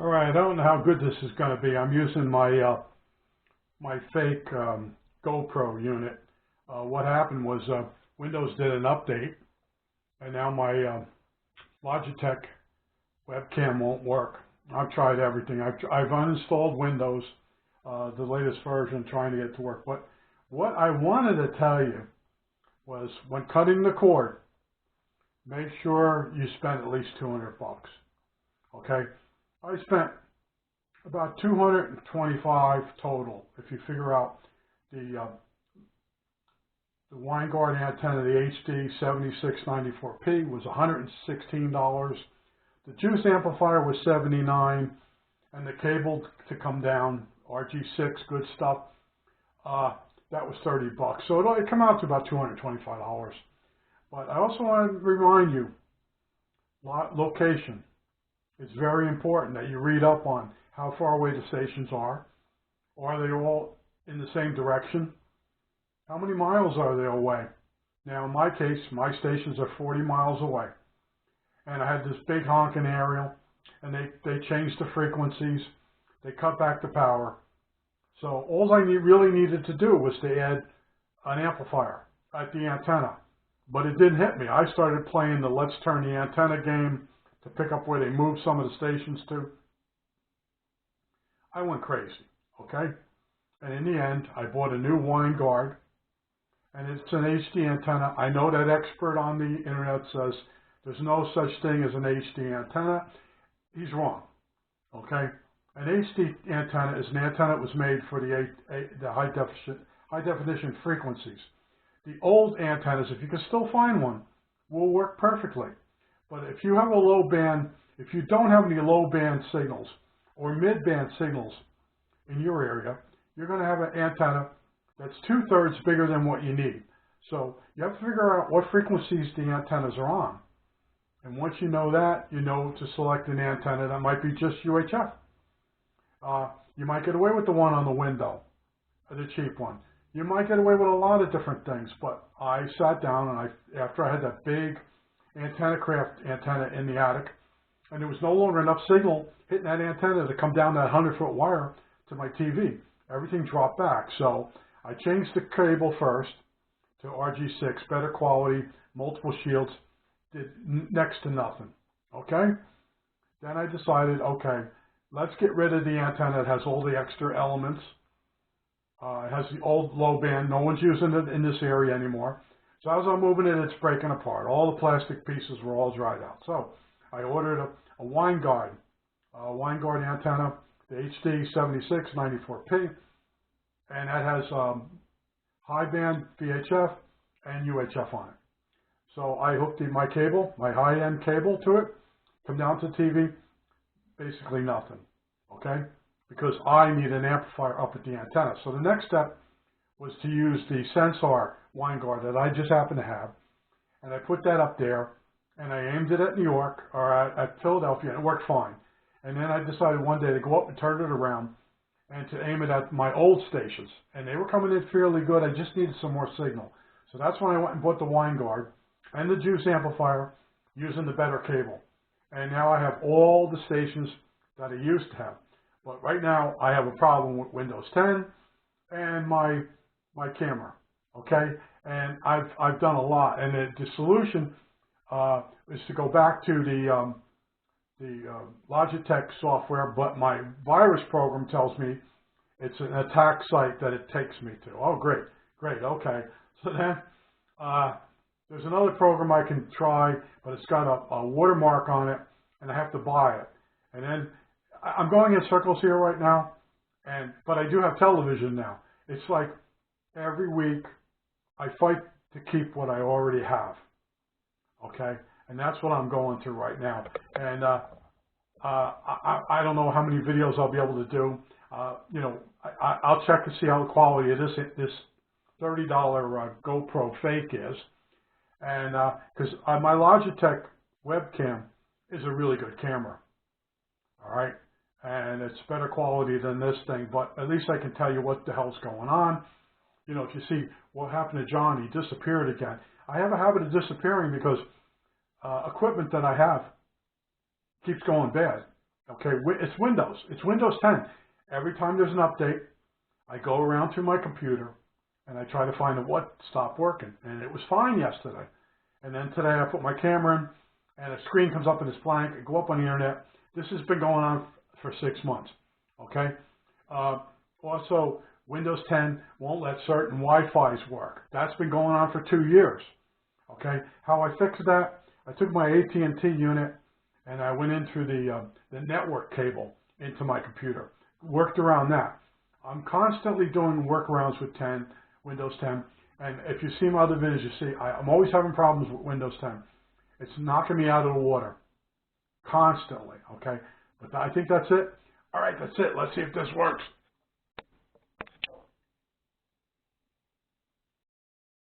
All right, I don't know how good this is going to be. I'm using my fake GoPro unit. What happened was Windows did an update, and now my Logitech webcam won't work. I've tried everything. I've uninstalled Windows, the latest version, trying to get it to work. But what I wanted to tell you was, when cutting the cord, make sure you spend at least $200. Okay? I spent about $225 total. If you figure out the WineGuard antenna, the HD 7694P was $116. The juice amplifier was $79, and the cable to come down, RG6, good stuff, that was $30. So it come out to about $225. But I also want to remind you, location. It's very important that you read up on how far away the stations are. Are they all in the same direction? How many miles are they away? Now, in my case, my stations are 40 miles away. And I had this big honking aerial, and they changed the frequencies. They cut back the power. So all I really needed to do was to add an amplifier at the antenna. But it didn't hit me. I started playing the let's turn the antenna game to pick up where they moved some of the stations to. I went crazy, okay? And in the end, I bought a new WineGuard, and it's an HD antenna. I know that expert on the internet says there's no such thing as an HD antenna. He's wrong, okay? An HD antenna is an antenna that was made for the high definition frequencies. The old antennas, if you can still find one, will work perfectly. But if you have a low band, if you don't have any low band signals or mid band signals in your area, you're going to have an antenna that's 2/3 bigger than what you need. So you have to figure out what frequencies the antennas are on. And once you know that, you know to select an antenna that might be just UHF. You might get away with the one on the window, the cheap one. You might get away with a lot of different things, but I sat down and after I had that big AntennaCraft antenna in the attic, and there was no longer enough signal hitting that antenna to come down that 100-foot wire to my TV. Everything dropped back. So I changed the cable first to RG6, better quality, multiple shields, did next to nothing. Okay? Then I decided, okay, let's get rid of the antenna that has all the extra elements. It has the old low band. No one's using it in this area anymore. So as I'm moving it, it's breaking apart. All the plastic pieces were all dried out. So I ordered a WineGuard antenna, the HD 7694P, and that has high band VHF and UHF on it. So I hooked my cable, my high-end cable to it, come down to TV, basically nothing, okay? Because I need an amplifier up at the antenna. So the next step was to use the Sensor WineGuard that I just happen to have, and I put that up there, and I aimed it at New York, or at Philadelphia, and it worked fine. And then I decided one day to go up and turn it around and to aim it at my old stations. And they were coming in fairly good. I just needed some more signal. So that's when I went and bought the WineGuard and the juice amplifier using the better cable. And now I have all the stations that I used to have. But right now I have a problem with Windows 10 and my camera, okay? And I've done a lot. And the solution is to go back to the Logitech software, but my virus program tells me it's an attack site that it takes me to. Oh, great, okay. So then there's another program I can try, but it's got a watermark on it, and I have to buy it. And then I'm going in circles here right now, but I do have television now. It's like every week I fight to keep what I already have, okay? And that's what I'm going through right now. And I don't know how many videos I'll be able to do. You know, I'll check to see how the quality of this $30 GoPro fake is. And because my Logitech webcam is a really good camera, all right? And it's better quality than this thing, but at least I can tell you what the hell's going on. You know, if you see what happened to John, he disappeared again. I have a habit of disappearing because equipment that I have keeps going bad. Okay, it's Windows. It's Windows 10. Every time there's an update, I go around to my computer and I try to find what stopped working. And it was fine yesterday. And then today I put my camera in and a screen comes up and it's blank. I go up on the internet. This has been going on for 6 months. Okay. Also, Windows 10 won't let certain Wi-Fi's work. That's been going on for 2 years. Okay. How I fixed that? I took my AT&T unit and I went in through the network cable into my computer. Worked around that. I'm constantly doing workarounds with Windows 10. And if you see my other videos, you see I'm always having problems with Windows 10. It's knocking me out of the water constantly. Okay. But I think that's it. All right, that's it. Let's see if this works.